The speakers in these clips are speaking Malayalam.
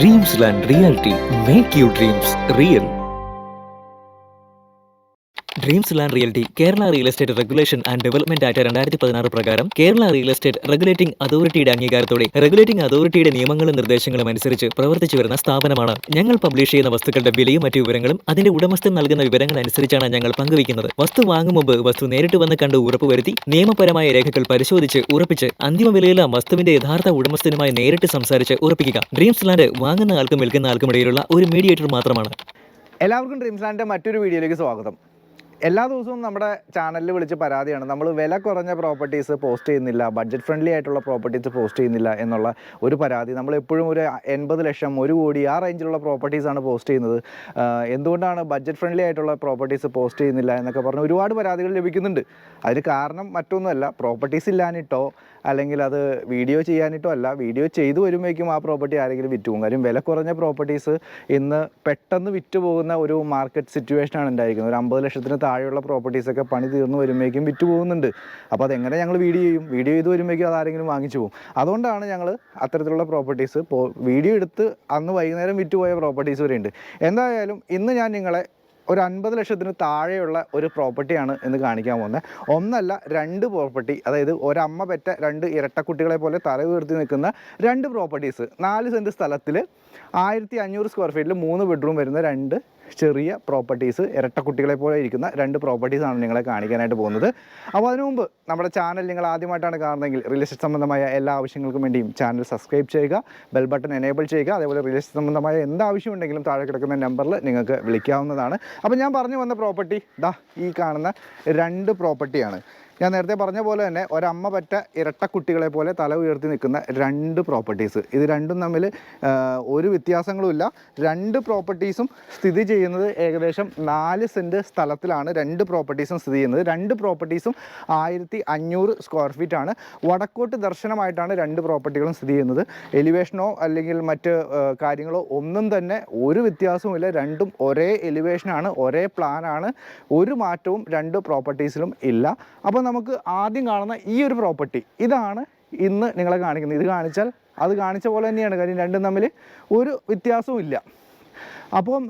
Dreamsland Realty. Make your dreams real. Dreamsland Realty Kerala real estate regulation and development act 2016 പ്രകാരം കേരള റിയൽ എസ്റ്റേറ്റ് റെഗുലേറ്റിംഗ് അതോറിറ്റിയുടെ അംഗീകാരത്തോടെ റെഗുലേറ്റിംഗ് അതോറിറ്റിയുടെ നിയമങ്ങളും നിർദ്ദേശങ്ങളും അനുസരിച്ച് പ്രവർത്തിച്ചു വരുന്ന സ്ഥാപനമാണ്. ഞങ്ങൾ പബ്ലിഷ് ചെയ്യുന്ന വസ്തുക്കളുടെ വിലയും മറ്റു വിവരങ്ങളും അതിന്റെ ഉടമസ്ഥൻ നൽകുന്ന വിവരങ്ങൾ അനുസരിച്ചാണ് ഞങ്ങൾ പങ്കുവയ്ക്കുന്നത്. വസ്തു വാങ്ങും മുമ്പ് വസ്തു നേരിട്ട് വന്ന് കണ്ട് ഉറപ്പുവരുത്തി നിയമപരമായ രേഖകൾ പരിശോധിച്ച് ഉറപ്പിച്ച് അന്തിമ വിലയെല്ലാം വസ്തുവിന്റെ യഥാർത്ഥ ഉടമസ്ഥനുമായി നേരിട്ട് സംസാരിച്ച് ഉറപ്പിക്കുക. ഡ്രീംസ്ലാൻഡ് വാങ്ങുന്ന ആൾക്കും വിൽക്കുന്ന ആൾക്കും ഇടയിലുള്ള ഒരു മീഡിയേറ്റർ മാത്രമാണ്. എല്ലാവർക്കും ഡ്രീംസ്ലാൻഡിൻ്റെ മറ്റൊരു വീഡിയോയിലേക്ക് സ്വാഗതം. എല്ലാ ദിവസവും നമ്മുടെ ചാനലിൽ വിളിച്ച് പരാതിയാണ്, നമ്മൾ വില കുറഞ്ഞ പ്രോപ്പർട്ടീസ് പോസ്റ്റ് ചെയ്യുന്നില്ല, ബഡ്ജറ്റ് ഫ്രണ്ട്ലി ആയിട്ടുള്ള പ്രോപ്പർട്ടീസ് പോസ്റ്റ് ചെയ്യുന്നില്ല എന്നുള്ള ഒരു പരാതി. നമ്മൾ എപ്പോഴും ഒരു 80 ലക്ഷം 1 കോടി ആ റേഞ്ചിലുള്ള പ്രോപ്പർട്ടീസാണ് പോസ്റ്റ് ചെയ്യുന്നത്. എന്തുകൊണ്ടാണ് ബഡ്ജറ്റ് ഫ്രണ്ട്ലി ആയിട്ടുള്ള പ്രോപ്പർട്ടീസ് പോസ്റ്റ് ചെയ്യുന്നില്ല എന്നൊക്കെ പറഞ്ഞ് ഒരുപാട് പരാതികൾ ലഭിക്കുന്നുണ്ട്. അതിന് കാരണം മറ്റൊന്നുമല്ല, പ്രോപ്പർട്ടീസ് ഇല്ലാനിട്ടോ അല്ലെങ്കിൽ അത് വീഡിയോ ചെയ്യാനിട്ടോ അല്ല. വീഡിയോ ചെയ്തു വരുമ്പോഴേക്കും ആ പ്രോപ്പർട്ടി ആരെങ്കിലും വിറ്റ് പോകും. കാര്യം വില കുറഞ്ഞ പ്രോപ്പർട്ടീസ് ഇന്ന് പെട്ടെന്ന് വിറ്റ് പോകുന്ന ഒരു മാർക്കറ്റ് സിറ്റുവേഷനാണ് ഉണ്ടായിരിക്കുന്നത്. ഒരു 50 ലക്ഷത്തിന് താഴെയുള്ള പ്രോപ്പർട്ടീസൊക്കെ പണി തീർന്നു വരുമ്പോഴേക്കും വിറ്റ് പോകുന്നുണ്ട്. അപ്പോൾ അതെങ്ങനെ ഞങ്ങൾ വീഡിയോ ചെയ്യും? വീഡിയോ ചെയ്ത് വരുമ്പോഴേക്കും അതാരെങ്കിലും വാങ്ങിച്ചു പോകും. അതുകൊണ്ടാണ് ഞങ്ങൾ അത്തരത്തിലുള്ള പ്രോപ്പർട്ടീസ് വീഡിയോ എടുത്ത് അന്ന് വൈകുന്നേരം വിറ്റ് പോയ പ്രോപ്പർട്ടീസ് വരെ ഉണ്ട്. എന്തായാലും ഇന്ന് ഞാൻ നിങ്ങളെ ഒരു 50 ലക്ഷത്തിന് താഴെയുള്ള ഒരു പ്രോപ്പർട്ടിയാണ് എന്ന് കാണിക്കാൻ പോകുന്നത്. ഒന്നല്ല, 2 പ്രോപ്പർട്ടി, അതായത് ഒരമ്മ പെറ്റ 2 ഇരട്ടക്കുട്ടികളെ പോലെ തല ഉയർത്തി നിൽക്കുന്ന 2 പ്രോപ്പർട്ടീസ്. 4 സെൻറ്റ് സ്ഥലത്തിൽ 1500 സ്ക്വയർ ഫീറ്റിൽ 3 ബെഡ്റൂം വരുന്ന 2 ചെറിയ പ്രോപ്പർട്ടീസ്, ഇരട്ടക്കുട്ടികളെ പോലെ ഇരിക്കുന്ന 2 പ്രോപ്പർട്ടീസാണ് നിങ്ങളെ കാണിക്കാനായിട്ട് പോകുന്നത്. അപ്പോൾ അതിനു മുമ്പ് നമ്മുടെ ചാനൽ നിങ്ങൾ ആദ്യമായിട്ടാണ് കാണുന്നതെങ്കിൽ റിയൽ എസ്റ്റേറ്റ് സംബന്ധമായ എല്ലാ ആവശ്യങ്ങൾക്കും വേണ്ടിയും ചാനൽ സബ്സ്ക്രൈബ് ചെയ്യുക, ബെൽ ബട്ടൺ എനേബിൾ ചെയ്യുക. അതേപോലെ റിയൽ എസ്റ്റേറ്റ് സംബന്ധമായ എന്താവശ്യമുണ്ടെങ്കിലും താഴെ കിടക്കുന്ന നമ്പറിൽ നിങ്ങൾക്ക് വിളിക്കാവുന്നതാണ്. അപ്പോൾ ഞാൻ പറഞ്ഞു വന്ന പ്രോപ്പർട്ടി ഈ കാണുന്ന 2 പ്രോപ്പർട്ടിയാണ്. ഞാൻ നേരത്തെ പറഞ്ഞ പോലെ തന്നെ ഒരമ്മ പറ്റ ഇരട്ടക്കുട്ടികളെ പോലെ തല ഉയർത്തി നിൽക്കുന്ന 2 പ്രോപ്പർട്ടീസ്. ഇത് രണ്ടും തമ്മിൽ ഒരു വ്യത്യാസങ്ങളുമില്ല. 2 പ്രോപ്പർട്ടീസും സ്ഥിതി ചെയ്യുന്നത് ഏകദേശം 4 സെൻറ്റ് സ്ഥലത്തിലാണ് 2 പ്രോപ്പർട്ടീസും സ്ഥിതി ചെയ്യുന്നത്. 2 പ്രോപ്പർട്ടീസും 1500 സ്ക്വയർ ഫീറ്റാണ്. വടക്കോട്ട് ദർശനമായിട്ടാണ് 2 പ്രോപ്പർട്ടികളും സ്ഥിതി ചെയ്യുന്നത്. എലിവേഷനോ അല്ലെങ്കിൽ മറ്റ് കാര്യങ്ങളോ ഒന്നും തന്നെ ഒരു വ്യത്യാസവുമില്ല. രണ്ടും ഒരേ എലിവേഷനാണ്, ഒരേ പ്ലാനാണ്. ഒരു മാറ്റവും 2 പ്രോപ്പർട്ടീസിലും ഇല്ല. അപ്പോൾ നമുക്ക് ആദ്യം കാണുന്ന ഈ ഒരു പ്രോപ്പർട്ടി, ഇതാണ് ഇന്ന് നിങ്ങളെ കാണിക്കുന്നത്. ഇത് കാണിച്ചാൽ അത് കാണിച്ച പോലെ തന്നെയാണ്. കാര്യം രണ്ടും തമ്മിൽ ഒരു വ്യത്യാസവും ഇല്ല. അപ്പം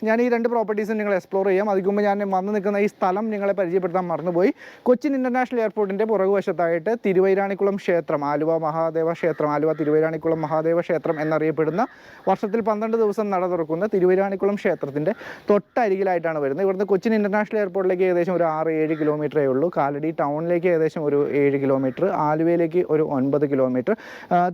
ഞാൻ ഈ 2 പ്രോപ്പർട്ടീസും നിങ്ങൾ എക്സ്പ്ലോർ ചെയ്യാം. അതിന് മുമ്പ് ഞാൻ വന്ന് നിൽക്കുന്ന ഈ സ്ഥലം നിങ്ങളെ പരിചയപ്പെടുത്താൻ മറന്നുപോയി. കൊച്ചിൻ ഇൻ്റർനാഷണൽ എയർപോർട്ടിൻ്റെ പുറകുവശത്തായിട്ട് തിരുവൈരാണിക്കുളം ക്ഷേത്രം, ആലുവ മഹാദേവ ക്ഷേത്രം, ആലുവ തിരുവൈരാണിക്കുളം മഹാദേവ ക്ഷേത്രം എന്നറിയപ്പെടുന്ന, വർഷത്തിൽ 12 ദിവസം നട തുറക്കുന്ന തിരുവൈരാണിക്കുളം ക്ഷേത്രത്തിൻ്റെ തൊട്ടരികിലായിട്ടാണ് വരുന്നത്. ഇവിടുന്ന് കൊച്ചിൻ ഇൻ്റർനാഷണൽ എയർപോർട്ടിലേക്ക് ഏകദേശം ഒരു 6-7 കിലോമീറ്ററേ ഉള്ളൂ. കാലടി ടൗണിലേക്ക് ഏകദേശം ഒരു 7 കിലോമീറ്റർ, ആലുവയിലേക്ക് ഒരു 9 കിലോമീറ്റർ,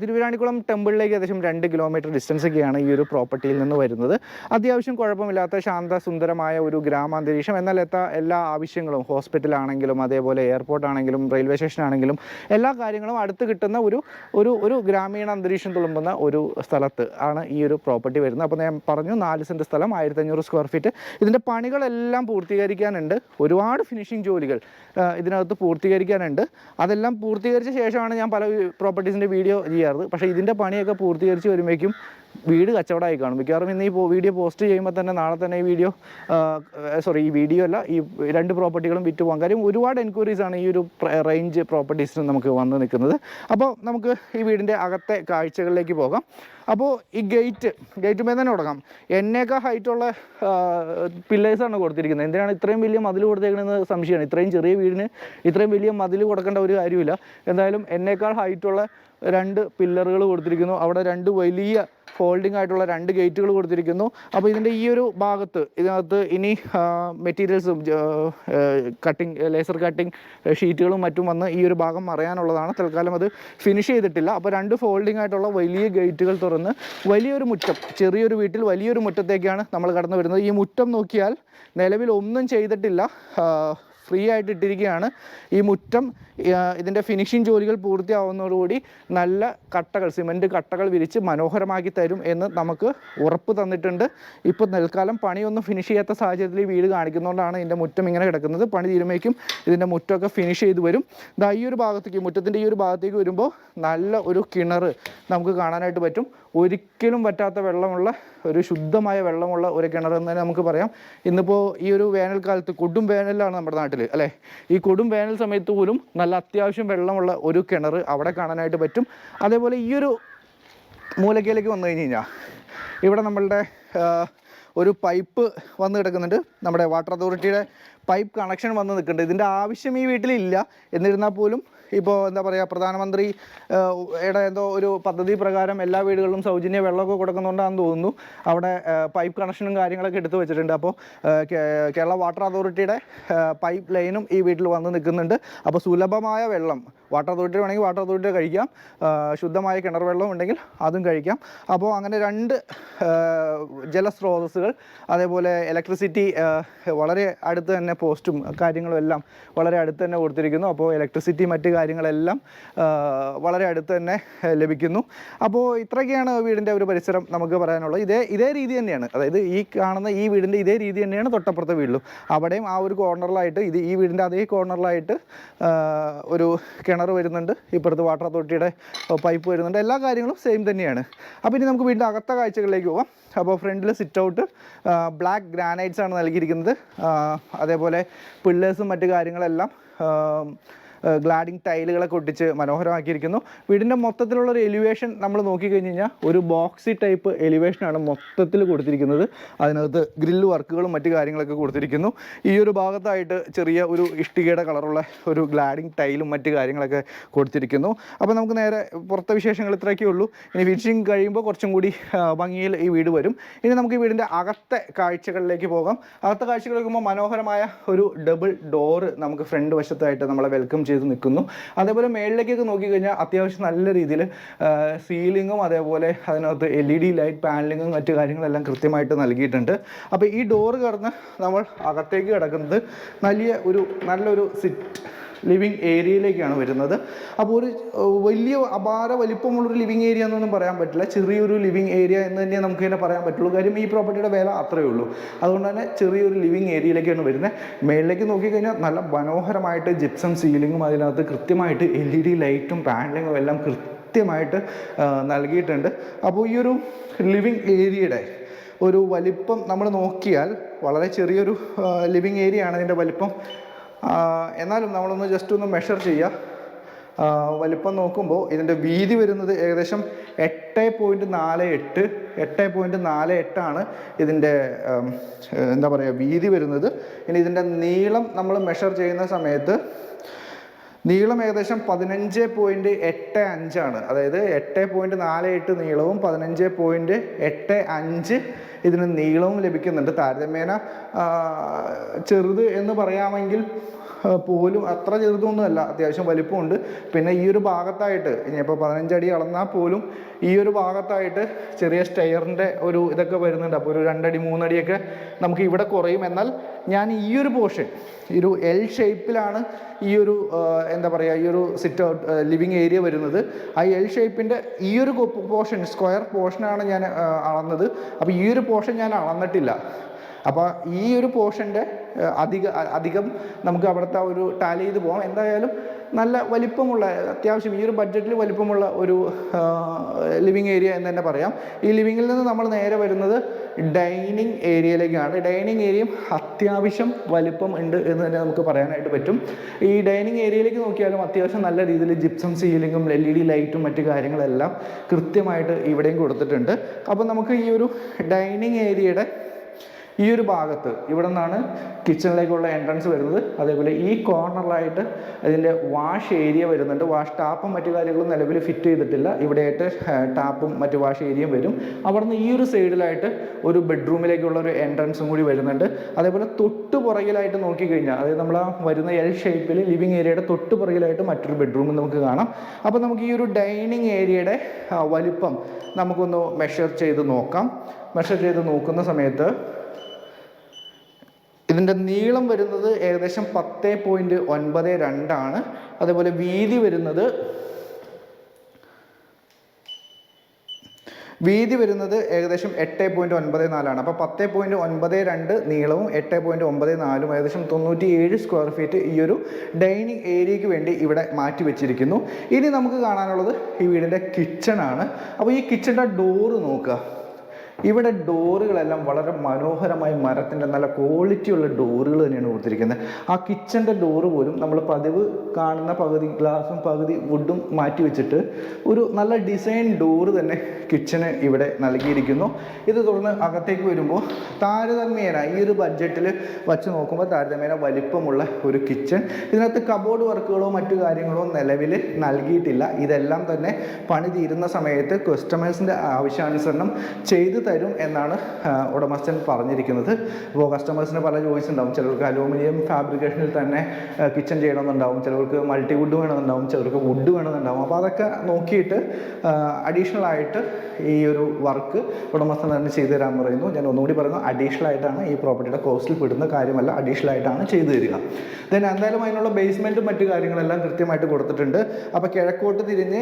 തിരുവൈരാണിക്കുളം ടെമ്പിളിലേക്ക് ഏകദേശം 2 കിലോമീറ്റർ ഡിസ്റ്റൻസൊക്കെയാണ് ഈ ഒരു പ്രോപ്പർട്ടിയിൽ നിന്ന് വരുന്നത്. അത്യാവശ്യം കുഴപ്പമില്ലാത്ത ശാന്തസുന്ദരമായ ഒരു ഗ്രാമാന്തരീക്ഷം. എന്നാൽ എല്ലാ ആവശ്യങ്ങളും, ഹോസ്പിറ്റലാണെങ്കിലും അതേപോലെ എയർപോർട്ടാണെങ്കിലും റെയിൽവേ സ്റ്റേഷനാണെങ്കിലും എല്ലാ കാര്യങ്ങളും അടുത്ത് കിട്ടുന്ന ഒരു ഗ്രാമീണ അന്തരീക്ഷം തുളുമ്പുന്ന ഒരു സ്ഥലത്ത് ആണ് ഈ ഒരു പ്രോപ്പർട്ടി വരുന്നത്. അപ്പോൾ ഞാൻ പറഞ്ഞു 4 സെൻറ്റ് സ്ഥലം, 1500 സ്ക്വയർ ഫീറ്റ്. ഇതിൻ്റെ പണികളെല്ലാം പൂർത്തീകരിക്കാനുണ്ട്. ഒരുപാട് ഫിനിഷിംഗ് ജോലികൾ ഇതിനകത്ത് പൂർത്തീകരിക്കാനുണ്ട്. അതെല്ലാം പൂർത്തീകരിച്ച ശേഷമാണ് ഞാൻ പല പ്രോപ്പർട്ടീസിൻ്റെ വീഡിയോ ചെയ്യാറ്. പക്ഷേ ഇതിൻ്റെ പണിയൊക്കെ പൂർത്തീകരിച്ച് വരുമ്പോഴേക്കും വീട് കച്ചവടമായി കാണും. മിക്കവാറും ഇന്ന് ഈ വീഡിയോ പോസ്റ്റ് ചെയ്യുമ്പോൾ തന്നെ നാളെ തന്നെ ഈ വീഡിയോ അല്ല, ഈ 2 പ്രോപ്പർട്ടികളും വിറ്റ് പോകാൻ. കാര്യം ഒരുപാട് എൻക്വയറീസാണ് ഈ ഒരു റേഞ്ച് പ്രോപ്പർട്ടീസിന് നമുക്ക് വന്ന് നിൽക്കുന്നത്. അപ്പോൾ നമുക്ക് ഈ വീടിൻ്റെ അകത്തെ കാഴ്ചകളിലേക്ക് പോകാം. അപ്പോൾ ഈ ഗേറ്റുമേ തന്നെ തുടങ്ങാം. എന്നേക്കാൾ ഹൈറ്റുള്ള പില്ലേഴ്സാണ് കൊടുത്തിരിക്കുന്നത്. എന്തിനാണ് ഇത്രയും വലിയ മതിൽ കൊടുത്തേക്കണമെന്ന് സംശയമാണ്. ഇത്രയും ചെറിയ വീടിന് ഇത്രയും വലിയ മതിൽ കൊടുക്കേണ്ട ഒരു കാര്യമില്ല. എന്തായാലും എന്നേക്കാൾ ഹൈറ്റുള്ള 2 പില്ലറുകൾ കൊടുത്തിരിക്കുന്നു. അവിടെ 2 വലിയ ഫോൾഡിംഗ് ആയിട്ടുള്ള 2 ഗേറ്റുകൾ കൊടുത്തിരിക്കുന്നു. അപ്പോൾ ഇതിൻ്റെ ഈ ഒരു ഇതിനകത്ത് ഇനി മെറ്റീരിയൽസും ലേസർ കട്ടിങ് ഷീറ്റുകളും മറ്റും വന്ന് ഈ ഒരു ഭാഗം മറയാനുള്ളതാണ്. തൽക്കാലം അത് ഫിനിഷ് ചെയ്തിട്ടില്ല. അപ്പോൾ 2 ഫോൾഡിംഗ് ആയിട്ടുള്ള വലിയ ഗേറ്റുകൾ തുറന്ന് വലിയൊരു മുറ്റം, ചെറിയൊരു വീട്ടിൽ വലിയൊരു മുറ്റത്തേക്കാണ് നമ്മൾ കടന്നു വരുന്നത്. ഈ മുറ്റം നോക്കിയാൽ നിലവിൽ ഒന്നും ചെയ്തിട്ടില്ല, ഫ്രീ ആയിട്ട് ഇട്ടിരിക്കുകയാണ്. ഈ മുറ്റം ഇതിൻ്റെ ഫിനിഷിംഗ് ജോലികൾ പൂർത്തിയാവുന്നതോടുകൂടി നല്ല കട്ടകൾ, സിമൻറ്റ് കട്ടകൾ വിരിച്ച് മനോഹരമാക്കി തരും എന്ന് നമുക്ക് ഉറപ്പ് തന്നിട്ടുണ്ട്. ഇപ്പോൾ തൽക്കാലം പണിയൊന്നും ഫിനിഷ് ചെയ്യാത്ത സാഹചര്യത്തിൽ ഈ വീട് കാണിക്കുന്നതുകൊണ്ടാണ് ഇതിൻ്റെ മുറ്റം ഇങ്ങനെ കിടക്കുന്നത്. പണി തീരുമ്പോഴേക്കും ഇതിൻ്റെ മുറ്റമൊക്കെ ഫിനിഷ് ചെയ്ത് വരും. ഈ ഒരു ഭാഗത്തേക്ക്, മുറ്റത്തിൻ്റെ ഈ ഒരു ഭാഗത്തേക്ക് വരുമ്പോൾ നല്ല ഒരു കിണർ നമുക്ക് കാണാനായിട്ട് പറ്റും. ഒരിക്കലും പറ്റാത്ത വെള്ളമുള്ള, ഒരു ശുദ്ധമായ വെള്ളമുള്ള ഒരു കിണറെന്ന് തന്നെ നമുക്ക് പറയാം. ഇന്നിപ്പോൾ ഈ ഒരു വേനൽക്കാലത്ത്, കൊടും വേനലാണ് നമ്മുടെ നാട്ടിൽ അല്ലേ, ഈ കൊടും വേനൽ സമയത്ത് പോലും നല്ല അത്യാവശ്യം വെള്ളമുള്ള ഒരു കിണർ അവിടെ കാണാനായിട്ട് പറ്റും. അതേപോലെ ഈ ഒരു മൂലക്കയിലേക്ക് വന്നു കഴിഞ്ഞ് കഴിഞ്ഞാൽ ഇവിടെ നമ്മളുടെ ഒരു പൈപ്പ് വന്ന് കിടക്കുന്നുണ്ട്. നമ്മുടെ വാട്ടർ അതോറിറ്റിയുടെ പൈപ്പ് കണക്ഷൻ വന്ന് നിൽക്കുന്നുണ്ട്. ഇതിൻ്റെ ആവശ്യം ഈ വീട്ടിലില്ല. എന്നിരുന്നാൽ പോലും ഇപ്പോൾ എന്താ പറയുക, പ്രധാനമന്ത്രി എന്തോ ഒരു പദ്ധതി പ്രകാരം എല്ലാ വീടുകളിലും സൗജന്യ വെള്ളമൊക്കെ കൊടുക്കുന്നുണ്ടാണെന്ന് തോന്നുന്നു. അവിടെ പൈപ്പ് കണക്ഷനും കാര്യങ്ങളൊക്കെ എടുത്തു വെച്ചിട്ടുണ്ട്. അപ്പോൾ കേരള വാട്ടർ അതോറിറ്റിയുടെ പൈപ്പ് ലൈനും ഈ വീട്ടിൽ വന്ന് നിൽക്കുന്നുണ്ട്. അപ്പോൾ സുലഭമായ വെള്ളം വാട്ടർ അതോറിറ്റി വേണമെങ്കിൽ വാട്ടർ അതോറിറ്റി കഴിക്കാം, ശുദ്ധമായ കിണർ വെള്ളം ഉണ്ടെങ്കിൽ അതും കഴിക്കാം. അപ്പോൾ അങ്ങനെ 2 ജലസ്രോതസ്സുകൾ, അതേപോലെ ഇലക്ട്രിസിറ്റി വളരെ അടുത്ത് തന്നെ, പോസ്റ്റും കാര്യങ്ങളും എല്ലാം വളരെ അടുത്ത് തന്നെ കൊടുത്തിരിക്കുന്നു. അപ്പോൾ ഇലക്ട്രിസിറ്റി മറ്റ് കാര്യങ്ങളെല്ലാം വളരെ അടുത്ത് തന്നെ ലഭിക്കുന്നു. അപ്പോൾ ഇത്രയൊക്കെയാണ് വീടിൻ്റെ ഒരു പരിസരം നമുക്ക് പറയാനുള്ളത്. ഇതേ രീതി തന്നെയാണ്, അതായത് ഈ കാണുന്ന ഈ വീടിൻ്റെ ഇതേ രീതി തന്നെയാണ് തൊട്ടപ്പുറത്തെ വീട്ടിലും. അവിടെയും ആ ഒരു കോർണറിലായിട്ട് ഈ വീടിൻ്റെ അതേ കോർണറിലായിട്ട് ഒരു കിണർ വരുന്നുണ്ട്, ഇപ്പുറത്ത് വാട്ടർ അതോറിറ്റിയുടെ പൈപ്പ് വരുന്നുണ്ട്. എല്ലാ കാര്യങ്ങളും സെയിം തന്നെയാണ്. അപ്പോൾ ഇനി നമുക്ക് വീടിൻ്റെ അകത്ത കാഴ്ചകളിലേക്ക് പോകാം. അപ്പോൾ ഫ്രണ്ടിൽ സിറ്റ് ഔട്ട് ബ്ലാക്ക് ഗ്രാനൈറ്റ്സ് ആണ് നൽകിയിരിക്കുന്നത്. അതേപോലെ പില്ലേഴ്സും മറ്റു കാര്യങ്ങളെല്ലാം ഗ്ലാഡിങ് ടൈലുകളൊക്കെ ഒട്ടിച്ച് മനോഹരമാക്കിയിരിക്കുന്നു. വീടിൻ്റെ മൊത്തത്തിലുള്ളൊരു എലിവേഷൻ നമ്മൾ നോക്കിക്കഴിഞ്ഞ് കഴിഞ്ഞാൽ ഒരു ബോക്സി ടൈപ്പ് എലിവേഷനാണ് മൊത്തത്തിൽ കൊടുത്തിരിക്കുന്നത്. അതിനകത്ത് ഗ്രില്ല് വർക്കുകളും മറ്റു കാര്യങ്ങളൊക്കെ കൊടുത്തിരിക്കുന്നു. ഈ ഒരു ഭാഗത്തായിട്ട് ചെറിയ ഒരു ഇഷ്ടികയുടെ കളറുള്ള ഒരു ഗ്ലാഡിങ് ടൈലും മറ്റു കാര്യങ്ങളൊക്കെ കൊടുത്തിരിക്കുന്നു. അപ്പോൾ നമുക്ക് നേരെ പുറത്തെ വിശേഷങ്ങൾ ഇത്രയൊക്കെ ഉള്ളൂ. ഇനി ഫിനിഷിങ് കഴിയുമ്പോൾ കുറച്ചും കൂടി ഭംഗിയിൽ ഈ വീട് വരും. ഇനി നമുക്ക് ഈ വീടിൻ്റെ അകത്തെ കാഴ്ചകളിലേക്ക് പോകാം. അകത്തെ കാഴ്ചകൾ നോക്കുമ്പോൾ മനോഹരമായ ഒരു ഡബിൾ ഡോറ് നമുക്ക് ഫ്രണ്ട് വശത്തായിട്ട് നമ്മളെ വെൽക്കം ചെയ്ത് നിൽക്കുന്നു. അതേപോലെ മേളിലേക്കൊക്കെ നോക്കിക്കഴിഞ്ഞാൽ അത്യാവശ്യം നല്ല രീതിയിൽ സീലിങ്ങും അതേപോലെ അതിനകത്ത് LED ലൈറ്റ് പാനലിങ്ങും മറ്റു കാര്യങ്ങളെല്ലാം കൃത്യമായിട്ട് നൽകിയിട്ടുണ്ട്. അപ്പോൾ ഈ ഡോറ് കടന്ന് നമ്മൾ അകത്തേക്ക് കിടക്കുന്നത് നല്ലൊരു ലിവിങ് ഏരിയയിലേക്കാണ് വരുന്നത്. അപ്പോൾ ഒരു വലിയ അപാര വലിപ്പമുള്ളൊരു ലിവിങ് ഏരിയ എന്നൊന്നും പറയാൻ പറ്റില്ല, ചെറിയൊരു ലിവിങ് ഏരിയ എന്ന് തന്നെ നമുക്ക് തന്നെ പറയാൻ പറ്റുള്ളൂ. കാര്യം ഈ പ്രോപ്പർട്ടിയുടെ വില അത്രയേ ഉള്ളൂ. അതുകൊണ്ട് തന്നെ ചെറിയൊരു ലിവിങ് ഏരിയയിലേക്കാണ് വരുന്നത്. മേളിലേക്ക് നോക്കിക്കഴിഞ്ഞാൽ നല്ല മനോഹരമായിട്ട് ജിപ്സം സീലിങ്ങും അതിനകത്ത് കൃത്യമായിട്ട് LED ലൈറ്റും പാനലിങ്ങും എല്ലാം കൃത്യമായിട്ട് നൽകിയിട്ടുണ്ട്. അപ്പോൾ ഈ ഒരു ലിവിങ് ഏരിയയുടെ ഒരു വലിപ്പം നമ്മൾ നോക്കിയാൽ വളരെ ചെറിയൊരു ലിവിങ് ഏരിയ ആണ് ഇതിൻ്റെ വലിപ്പം. എന്നാലും നമ്മളൊന്ന് ജസ്റ്റ് ഒന്ന് മെഷർ ചെയ്യുക. വലിപ്പം നോക്കുമ്പോൾ ഇതിൻ്റെ വീതി വരുന്നത് ഏകദേശം 8.48 ഇതിൻ്റെ എന്താ പറയുക വീതി വരുന്നത്. ഇനി ഇതിൻ്റെ നീളം നമ്മൾ മെഷർ ചെയ്യുന്ന സമയത്ത് നീളം ഏകദേശം 15.85 ആണ്. അതായത് 8.48 നീളവും 15.85 ഇതിന് നീളവും ലഭിക്കുന്നുണ്ട്. താരതമ്യേന ചെറുത് എന്ന് പറയാമെങ്കിൽ പോലും അത്ര ചെറുതൊന്നുമല്ല, അത്യാവശ്യം വലിപ്പമുണ്ട്. പിന്നെ ഈ ഒരു ഭാഗത്തായിട്ട് ഇനിയിപ്പോൾ 15 അടി അളന്നാൽ പോലും ഈ ഒരു ഭാഗത്തായിട്ട് ചെറിയ സ്റ്റെയറിൻ്റെ ഒരു ഇതൊക്കെ വരുന്നുണ്ട്. അപ്പോൾ ഒരു 2 അടി 3 അടിയൊക്കെ നമുക്ക് ഇവിടെ കുറയും. എന്നാൽ ഞാൻ ഈ ഒരു പോർഷൻ ഒരു L ഷേപ്പിലാണ് ഈ ഒരു എന്താ പറയുക ഈ ഒരു സിറ്റ് ഔട്ട് ലിവിങ് ഏരിയ വരുന്നത്. ആ L ഷേപ്പിൻ്റെ ഈ ഒരു പോർഷൻ സ്ക്വയർ പോർഷനാണ് ഞാൻ അളന്നത്. അപ്പോൾ ഈ ഒരു പോർഷൻ ഞാൻ അളന്നിട്ടില്ല. അപ്പോൾ ഈ ഒരു പോർഷൻ്റെ അധികം നമുക്ക് അവിടുത്തെ ഒരു ടാലി ചെയ്ത് പോകാം. എന്തായാലും നല്ല വലിപ്പമുള്ള, അത്യാവശ്യം ഈ ഒരു ബഡ്ജറ്റിൽ വലിപ്പമുള്ള ഒരു ലിവിങ് ഏരിയ എന്ന് തന്നെ പറയാം. ഈ ലിവിങ്ങിൽ നിന്ന് നമ്മൾ നേരെ വരുന്നത് ഡൈനിങ് ഏരിയയിലേക്കാണ്. ഡൈനിങ് ഏരിയയും അത്യാവശ്യം വലിപ്പം ഉണ്ട് എന്ന് തന്നെ നമുക്ക് പറയാനായിട്ട് പറ്റും. ഈ ഡൈനിങ് ഏരിയയിലേക്ക് നോക്കിയാലും അത്യാവശ്യം നല്ല രീതിയിൽ ജിപ്സം സീലിങ്ങും LED ലൈറ്റും മറ്റു കാര്യങ്ങളെല്ലാം കൃത്യമായിട്ട് ഇവിടെയും കൊടുത്തിട്ടുണ്ട്. അപ്പോൾ നമുക്ക് ഈ ഒരു ഡൈനിങ് ഏരിയയുടെ ഈ ഒരു ഭാഗത്ത് ഇവിടെ നിന്നാണ് കിച്ചണിലേക്കുള്ള എൻട്രൻസ് വരുന്നത്. അതേപോലെ ഈ കോർണറിലായിട്ട് അതിൻ്റെ വാഷ് ഏരിയ വരുന്നുണ്ട്. വാഷ് ടാപ്പും മറ്റു കാര്യങ്ങളും നിലവിൽ ഫിറ്റ് ചെയ്തിട്ടില്ല. ഇവിടെയായിട്ട് ടാപ്പും മറ്റു വാഷ് ഏരിയയും വരും. അവിടെ നിന്ന് ഈ ഒരു സൈഡിലായിട്ട് ഒരു ബെഡ്റൂമിലേക്കുള്ള ഒരു എൻട്രൻസും കൂടി വരുന്നുണ്ട്. അതേപോലെ തൊട്ട് പുറകിലായിട്ട് നോക്കിക്കഴിഞ്ഞാൽ, അതായത് നമ്മൾ ആ വരുന്ന L ഷേപ്പിൽ ലിവിങ് ഏരിയയുടെ തൊട്ട് പുറകിലായിട്ട് മറ്റൊരു ബെഡ്റൂം നമുക്ക് കാണാം. അപ്പോൾ നമുക്ക് ഈ ഒരു ഡൈനിങ് ഏരിയയുടെ വലിപ്പം നമുക്കൊന്ന് മെഷർ ചെയ്ത് നോക്കാം. മെഷർ ചെയ്ത് നോക്കുന്ന സമയത്ത് ഇതിൻ്റെ നീളം വരുന്നത് ഏകദേശം 10.92 ആണ്. അതേപോലെ വീതി വരുന്നത് ഏകദേശം 8.94 ആണ്. അപ്പോൾ 10.92 നീളവും 8.94 ഏകദേശം 97 സ്ക്വയർ ഫീറ്റ് ഈ ഒരു ഡൈനിങ് ഏരിയയ്ക്ക് വേണ്ടി ഇവിടെ മാറ്റി വെച്ചിരിക്കുന്നു. ഇനി നമുക്ക് കാണാനുള്ളത് ഈ വീടിൻ്റെ കിച്ചണാണ്. അപ്പോൾ ഈ കിച്ചണിൻ്റെ ഡോറ് നോക്കുക. ഇവിടെ ഡോറുകളെല്ലാം വളരെ മനോഹരമായി മരത്തിൻ്റെ നല്ല ക്വാളിറ്റിയുള്ള ഡോറുകൾ തന്നെയാണ് കൊടുത്തിരിക്കുന്നത്. ആ കിച്ചൻ്റെ ഡോറ് പോലും നമ്മൾ പതിവ് കാണുന്ന പകുതി ഗ്ലാസും പകുതി വുഡും മാറ്റി വെച്ചിട്ട് ഒരു നല്ല ഡിസൈൻ ഡോറ് തന്നെ കിച്ചന് ഇവിടെ നൽകിയിരിക്കുന്നു. ഇത് തുടർന്ന് അകത്തേക്ക് വരുമ്പോൾ താരതമ്യേന ഈ ഒരു ബഡ്ജറ്റിൽ വച്ച് നോക്കുമ്പോൾ താരതമ്യേന വലിപ്പമുള്ള ഒരു കിച്ചൺ. ഇതിനകത്ത് കബോർഡ് വർക്കുകളോ മറ്റു കാര്യങ്ങളോ നിലവിൽ നൽകിയിട്ടില്ല. ഇതെല്ലാം തന്നെ പണി തീരുന്ന സമയത്ത് കസ്റ്റമേഴ്സിൻ്റെ ആവശ്യാനുസരണം ചെയ്തു തരും എന്നാണ് ഉടമസ്ഥൻ പറഞ്ഞിരിക്കുന്നത്. അപ്പോൾ കസ്റ്റമേഴ്സിന് പല ചോയ്സ് ഉണ്ടാവും. ചിലർക്ക് അലൂമിനിയം ഫാബ്രിക്കേഷനിൽ തന്നെ കിച്ചൺ ചെയ്യണമെന്നുണ്ടാവും, ചിലർക്ക് മൾട്ടി വുഡ് വേണമെന്നുണ്ടാവും, ചിലർക്ക് വുഡ് വേണമെന്നുണ്ടാവും. അപ്പോൾ അതൊക്കെ നോക്കിയിട്ട് അഡീഷണൽ ആയിട്ട് ഈ ഒരു വർക്ക് ഉടമസ്ഥൻ തന്നെ ചെയ്തു തരാൻ പറയുന്നു. ഞാൻ ഒന്നുകൂടി പറയുന്നു, അഡീഷണൽ ആയിട്ടാണ്, ഈ പ്രോപ്പർട്ടിയുടെ കോസ്റ്റിൽ പെടുന്ന കാര്യമല്ല, അഡീഷണൽ ആയിട്ടാണ് ചെയ്തു തരിക. ദെൻ എന്തായാലും അതിനുള്ള ബേസ്മെൻറ്റും മറ്റു കാര്യങ്ങളെല്ലാം കൃത്യമായിട്ട് കൊടുത്തിട്ടുണ്ട്. അപ്പോൾ കിഴക്കോട്ട് തിരിഞ്ഞ്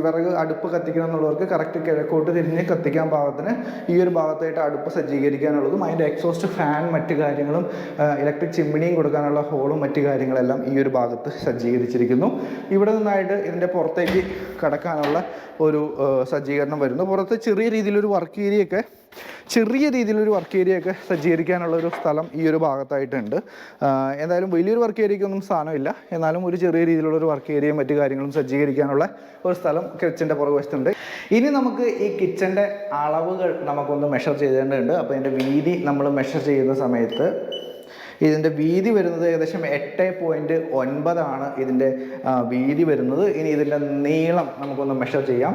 വിറക് അടുപ്പ് കത്തിക്കണം എന്നുള്ളവർക്ക് കറക്റ്റ് കിഴക്കോട്ട് തിരിഞ്ഞ് കത്തിക്കാൻ പാകത്തിന് ഈ ഒരു ഭാഗത്തായിട്ട് അടുപ്പ് സജ്ജീകരിക്കാനുള്ളതും അതിൻ്റെ എക്സോസ്റ്റ് ഫാൻ മറ്റു കാര്യങ്ങളും ഇലക്ട്രിക് ചിമ്മിനിയും കൊടുക്കാനുള്ള ഹോളും മറ്റു കാര്യങ്ങളെല്ലാം ഈ ഒരു ഭാഗത്ത് സജ്ജീകരിച്ചിരിക്കുന്നു. ഇവിടെ നിന്നായിട്ട് ഇതിൻ്റെ പുറത്തേക്ക് കടക്കാനുള്ള ഒരു സജ്ജീകരണം വരുന്നു. പുറത്ത് ചെറിയ രീതിയിലൊരു വർക്ക് ഏരിയയൊക്കെ സജ്ജീകരിക്കാനുള്ള ഒരു സ്ഥലം ഈ ഒരു ഭാഗത്തായിട്ടുണ്ട്. എന്തായാലും വലിയൊരു വർക്ക് ഏരിയയ്ക്കൊന്നും സ്ഥാനമില്ല, എന്നാലും ഒരു ചെറിയ രീതിയിലുള്ളൊരു വർക്ക് ഏരിയയും മറ്റു കാര്യങ്ങളും സജ്ജീകരിക്കാനുള്ള ഒരു സ്ഥലം കിച്ചൻ്റെ പുറകുവശത്തുണ്ട്. ഇനി നമുക്ക് ഈ കിച്ചൻ്റെ അളവുകൾ നമുക്കൊന്ന് മെഷർ ചെയ്തേണ്ടതുണ്ട്. അപ്പോൾ ഇതിൻ്റെ വീതി നമ്മൾ മെഷർ ചെയ്യുന്ന സമയത്ത് ഇതിൻ്റെ വീതി വരുന്നത് ഏകദേശം 8.9 ഇതിൻ്റെ വീതി വരുന്നത്. ഇനി ഇതിൻ്റെ നീളം നമുക്കൊന്ന് മെഷർ ചെയ്യാം.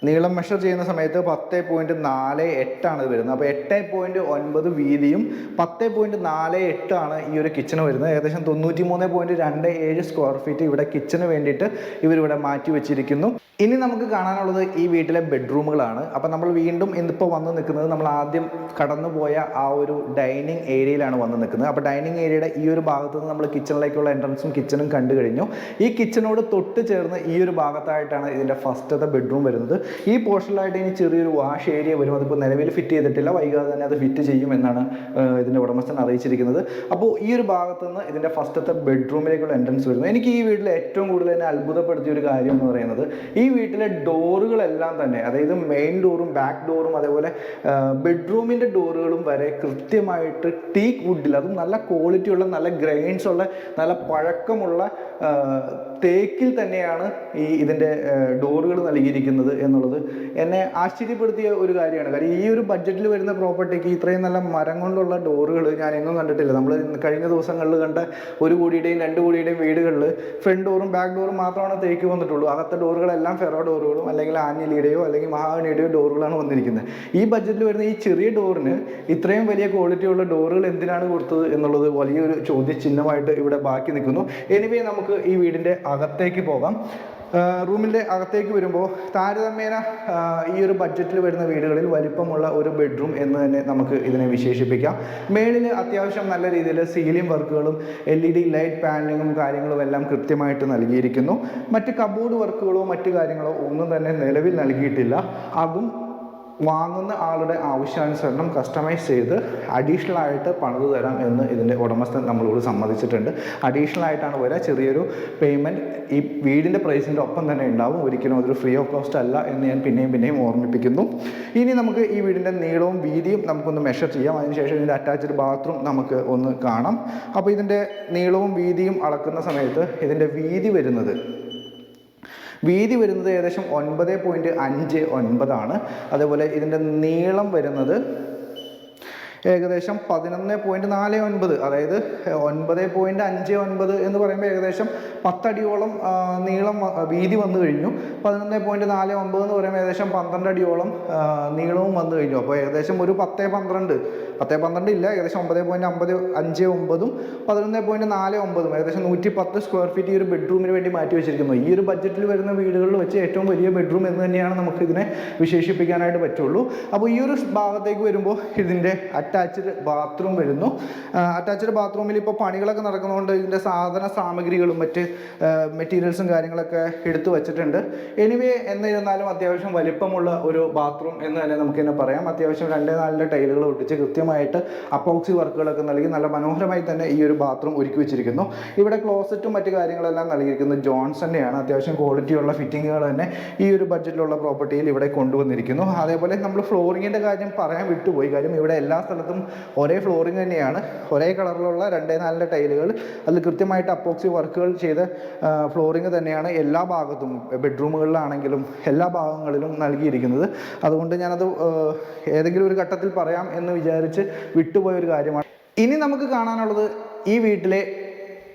നീളം മെഷർ ചെയ്യുന്ന സമയത്ത് 10.48 ഇത് വരുന്നത്. അപ്പോൾ 8.9 വീതിയും 10.48 ഈ ഒരു കിച്ചണ് വരുന്നത്. ഏകദേശം 93.27 സ്ക്വയർ ഫീറ്റ് ഇവിടെ കിച്ചന് വേണ്ടിയിട്ട് ഇവരിവിടെ മാറ്റി വെച്ചിരിക്കുന്നു. ഇനി നമുക്ക് കാണാനുള്ളത് ഈ വീട്ടിലെ ബെഡ്റൂമുകളാണ്. അപ്പം നമ്മൾ വീണ്ടും ഇന്നിപ്പോൾ വന്ന് നിൽക്കുന്നത് നമ്മൾ ആദ്യം കടന്നുപോയ ആ ഒരു ഡൈനിങ് ഏരിയയിലാണ് വന്ന് നിൽക്കുന്നത്. അപ്പോൾ ഡൈനിങ് ഏരിയയുടെ ഈ ഒരു ഭാഗത്ത് നിന്ന് നമ്മൾ കിച്ചണിലേക്കുള്ള എൻട്രൻസും കിച്ചണും കണ്ടു കഴിഞ്ഞു. ഈ കിച്ചണോട് തൊട്ട് ചേർന്ന് ഈ ഒരു ഭാഗത്തായിട്ടാണ് ഇതിൻ്റെ ഫസ്റ്റത്തെ ബെഡ്റൂം വരുന്നത്. ഈ പോർഷനിലായിട്ട് ഇനി ചെറിയൊരു വാഷ് ഏരിയ വരും. അതിപ്പോൾ നിലവിൽ ഫിറ്റ് ചെയ്തിട്ടില്ല, വൈകാതെ തന്നെ അത് ഫിറ്റ് ചെയ്യുമെന്നാണ് ഇതിൻ്റെ ഉടമസ്ഥൻ അറിയിച്ചിരിക്കുന്നത്. അപ്പോൾ ഈ ഒരു ഭാഗത്ത് നിന്ന് ഇതിൻ്റെ ഫസ്റ്റത്തെ ബെഡ്റൂമിലേക്കുള്ള എൻട്രൻസ് വരുന്നു. എനിക്ക് ഈ വീട്ടിൽ ഏറ്റവും കൂടുതൽ എന്നെ അത്ഭുതപ്പെടുത്തിയ ഒരു കാര്യം എന്ന് പറയുന്നത് ഈ വീട്ടിലെ ഡോറുകളെല്ലാം തന്നെ, അതായത് മെയിൻ ഡോറും ബാക്ക് ഡോറും അതേപോലെ ബെഡ്റൂമിൻ്റെ ഡോറുകളും വരെ കൃത്യമായിട്ട് ടീക്ക് വുഡിൽ, അതും നല്ല ക്വാളിറ്റിയുള്ള നല്ല ഗ്രൈൻസ് ഉള്ള നല്ല പഴക്കമുള്ള തേക്കിൽ തന്നെയാണ് ഇതിൻ്റെ ഡോറുകൾ നൽകിയിരിക്കുന്നത് എന്നുള്ളത് എന്നെ ആശ്ചര്യപ്പെടുത്തിയ ഒരു കാര്യമാണ്. കാര്യം ഈ ഒരു ബഡ്ജറ്റിൽ വരുന്ന പ്രോപ്പർട്ടിക്ക് ഇത്രയും നല്ല മരം കൊണ്ടുള്ള ഡോറുകൾ ഞാൻ എങ്ങും കണ്ടിട്ടില്ല. നമ്മൾ കഴിഞ്ഞ ദിവസങ്ങളിൽ കണ്ട 1 കോടിയുടെയും 2 കോടിയുടെയും വീടുകളിൽ ഫ്രണ്ട് ഡോറും ബാക്ക് ഡോറും മാത്രമാണ് തേക്ക് വന്നിട്ടുള്ളൂ. അകത്തെ ഡോറുകളെല്ലാം ഫെറോ ഡോറുകളും അല്ലെങ്കിൽ ആഞ്ഞിലിയുടെയോ അല്ലെങ്കിൽ മഹാഗണിയുടെയോ ഡോറുകളാണ് വന്നിരിക്കുന്നത്. ഈ ബഡ്ജറ്റിൽ വരുന്ന ഈ ചെറിയ ഡോറിന് ഇത്രയും വലിയ ക്വാളിറ്റിയുള്ള ഡോറുകൾ എന്തിനാണ് കൊടുത്തത് എന്നുള്ളത് വലിയൊരു ചോദ്യചിഹ്നമായിട്ട് ഇവിടെ ബാക്കി നിൽക്കുന്നു. എനിവേ നമുക്ക് ഈ വീടിൻ്റെ അകത്തേക്ക് പോകാം. റൂമിൻ്റെ അകത്തേക്ക് വരുമ്പോൾ താരതമ്യേന ഈ ഒരു ബഡ്ജറ്റിൽ വരുന്ന വീടുകളിൽ വലിപ്പമുള്ള ഒരു ബെഡ്റൂം എന്ന് തന്നെ നമുക്ക് ഇതിനെ വിശേഷിപ്പിക്കാം. മേളിൽ അത്യാവശ്യം നല്ല രീതിയിൽ സീലിംഗ് വർക്കുകളും LED ലൈറ്റ് പാനലിങ്ങും കാര്യങ്ങളും എല്ലാം കൃത്യമായിട്ട് നൽകിയിരിക്കുന്നു. മറ്റ് കബോർഡ് വർക്കുകളോ മറ്റു കാര്യങ്ങളോ ഒന്നും തന്നെ നിലവിൽ നൽകിയിട്ടില്ല. അതും വാങ്ങുന്ന ആളുടെ ആവശ്യാനുസരണം കസ്റ്റമൈസ് ചെയ്ത് അഡീഷണൽ ആയിട്ട് പണിത് തരാം എന്ന് ഇതിൻ്റെ ഉടമസ്ഥൻ നമ്മളോട് സമ്മതിച്ചിട്ടുണ്ട്. അഡീഷണൽ ആയിട്ടാണ് വരിക. ചെറിയൊരു പേയ്മെൻറ്റ് ഈ വീടിൻ്റെ പ്രൈസിൻ്റെ ഒപ്പം തന്നെ ഉണ്ടാവും. ഒരിക്കലും അതൊരു ഫ്രീ ഓഫ് കോസ്റ്റ് അല്ല എന്ന് ഞാൻ പിന്നെയും ഓർമ്മിപ്പിക്കുന്നു. ഇനി നമുക്ക് ഈ വീടിൻ്റെ നീളവും വീതിയും നമുക്കൊന്ന് മെഷർ ചെയ്യാം. അതിനുശേഷം ഇതിൻ്റെ അറ്റാച്ച്ഡ് ബാത്റൂം നമുക്ക് ഒന്ന് കാണാം. അപ്പോൾ ഇതിൻ്റെ നീളവും വീതിയും അളക്കുന്ന സമയത്ത് ഇതിൻ്റെ വീതി വരുന്നത് ഏകദേശം 9.59. അതേപോലെ ഇതിൻ്റെ നീളം വരുന്നത് ഏകദേശം 11.49. അതായത് 9.59 എന്ന് പറയുമ്പോൾ ഏകദേശം 10 അടിയോളം നീളം വീതി വന്നു കഴിഞ്ഞു. 11.49 എന്ന് പറയുമ്പോൾ ഏകദേശം 12 അടിയോളം നീളവും വന്നു കഴിഞ്ഞു. അപ്പോൾ ഏകദേശം ഒരു 10.12 ഇല്ല, ഏകദേശം 9.59 11.49 ഏകദേശം 110 സ്ക്വയർ ഫീറ്റ് ഈ ഒരു ബെഡ്റൂമിന് വേണ്ടി മാറ്റി വെച്ചിരിക്കുന്നു. ഈ ഒരു ബഡ്ജറ്റിൽ വരുന്ന വീടുകളിൽ വെച്ച് ഏറ്റവും വലിയ ബെഡ്റൂം എന്ന് തന്നെയാണ് നമുക്ക് ഇതിനെ വിശേഷിപ്പിക്കാനായിട്ട് പറ്റുള്ളൂ. അപ്പോൾ ഈ ഒരു ഭാഗത്തേക്ക് വരുമ്പോൾ ഇതിൻ്റെ അറ്റാച്ച്ഡ് ബാത്റൂം വരുന്നു. അറ്റാച്ച്ഡ് ബാത്റൂമിൽ ഇപ്പോൾ പണികളൊക്കെ നടക്കുന്നതുകൊണ്ട് ഇതിൻ്റെ സാധന സാമഗ്രികളും മറ്റ് മെറ്റീരിയൽസും കാര്യങ്ങളൊക്കെ എടുത്തു വച്ചിട്ടുണ്ട്. എനിവേ എന്നിരുന്നാലും അത്യാവശ്യം വലിപ്പമുള്ള ഒരു ബാത്റൂം എന്ന് തന്നെ നമുക്ക് തന്നെ പറയാം. അത്യാവശ്യം 2-4 ടൈലുകൾ ഒട്ടിച്ച് കൃത്യമായിട്ട് അപ്പോക്സി വർക്കുകളൊക്കെ നൽകി നല്ല മനോഹരമായി തന്നെ ഈ ഒരു ബാത്റൂം ഒരുക്കി വെച്ചിരിക്കുന്നു. ഇവിടെ ക്ലോസറ്റും മറ്റു കാര്യങ്ങളെല്ലാം നൽകിയിരിക്കുന്നത് ജോൺസൻ്റെയാണ്. അത്യാവശ്യം ക്വാളിറ്റിയുള്ള ഫിറ്റിങ്ങുകൾ തന്നെ ഈ ഒരു ബഡ്ജറ്റിലുള്ള പ്രോപ്പർട്ടിയിൽ ഇവിടെ കൊണ്ടുവന്നിരിക്കുന്നു. അതേപോലെ നമ്മൾ ഫ്ലോറിങ്ങിൻ്റെ കാര്യം പറയാൻ വിട്ടുപോയി. കാര്യം ഇവിടെ എല്ലാ സ്ഥലത്തും ഒരേ ഫ്ലോറിങ് തന്നെയാണ്, ഒരേ കളറിലുള്ള 2-4 ടൈലുകൾ, അതിൽ കൃത്യമായിട്ട് അപ്പോക്സി വർക്കുകൾ ചെയ്ത ഫ്ലോറിങ് തന്നെയാണ് എല്ലാ ഭാഗത്തും, ബെഡ്റൂമുകളിലാണെങ്കിലും എല്ലാ ഭാഗങ്ങളിലും നൽകിയിരിക്കുന്നത്. അതുകൊണ്ട് ഞാനത് ഏതെങ്കിലും ഒരു ഘട്ടത്തിൽ പറയാം എന്ന് വിചാരിച്ച് വിട്ടുപോയൊരു കാര്യമാണ്. ഇനി നമുക്ക് കാണാനുള്ളത് ഈ വീട്ടിലെ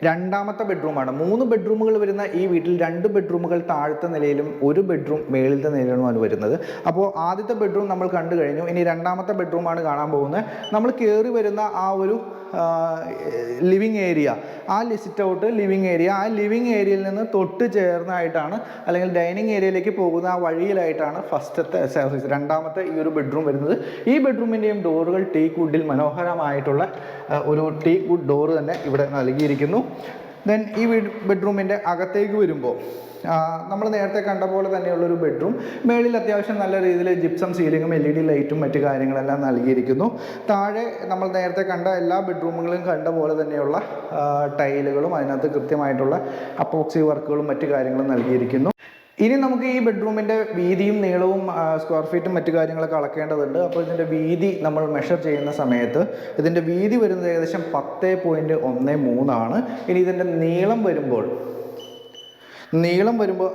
രണ്ടാമത്തെ ബെഡ്റൂമാണ്. 3 ബെഡ്റൂമുകൾ വരുന്ന ഈ വീട്ടിൽ 2 ബെഡ്റൂമുകൾ താഴത്തെ നിലയിലും 1 ബെഡ്റൂം മേളിലത്തെ നിലയിലുമാണ് വരുന്നത്. അപ്പോൾ ആദ്യത്തെ ബെഡ്റൂം നമ്മൾ കണ്ടു കഴിഞ്ഞു. ഇനി രണ്ടാമത്തെ ബെഡ്റൂമാണ് കാണാൻ പോകുന്നത്. നമ്മൾ കയറി വരുന്ന ആ ഒരു ലിവിങ് ഏരിയ, ആ സിറ്റ് ഔട്ട് ലിവിങ് ഏരിയ, ആ ലിവിങ് ഏരിയയിൽ നിന്ന് തൊട്ട് ചേർന്നായിട്ടാണ്, അല്ലെങ്കിൽ ഡൈനിങ് ഏരിയയിലേക്ക് പോകുന്ന ആ വഴിയിലായിട്ടാണ് രണ്ടാമത്തെ ഈ ഒരു ബെഡ്റൂം വരുന്നത്. ഈ ബെഡ്റൂമിൻ്റെയും ഡോറുകൾ ടീക്ക് വുഡിൽ മനോഹരമായിട്ടുള്ള ഒരു ടീക്ക് വുഡ് ഡോറ് തന്നെ ഇവിടെ നൽകിയിരിക്കുന്നു. ദെൻ ഈ ബെഡ്റൂമിൻ്റെ അകത്തേക്ക് വരുമ്പോൾ നമ്മൾ നേരത്തെ കണ്ട പോലെ തന്നെയുള്ളൊരു ബെഡ്റൂം. മേളിൽ അത്യാവശ്യം നല്ല രീതിയിൽ ജിപ്സം സീലിങ്ങും LED ലൈറ്റും മറ്റു കാര്യങ്ങളെല്ലാം നൽകിയിരിക്കുന്നു. താഴെ നമ്മൾ നേരത്തെ കണ്ട എല്ലാ ബെഡ്റൂമുകളും കണ്ട പോലെ തന്നെയുള്ള ടൈലുകളും അതിനകത്ത് കൃത്യമായിട്ടുള്ള അപ്പോക്സി വർക്കുകളും മറ്റു കാര്യങ്ങളും നൽകിയിരിക്കുന്നു. ഇനി നമുക്ക് ഈ ബെഡ്റൂമിൻ്റെ വീതിയും നീളവും സ്ക്വയർ ഫീറ്റും മറ്റു കാര്യങ്ങളൊക്കെ അളക്കേണ്ടതുണ്ട്. അപ്പോൾ ഇതിൻ്റെ വീതി നമ്മൾ മെഷർ ചെയ്യുന്ന സമയത്ത് ഇതിൻ്റെ വീതി വരുന്നത് ഏകദേശം 10.13 ആണ്. ഇനി ഇതിൻ്റെ നീളം വരുമ്പോൾ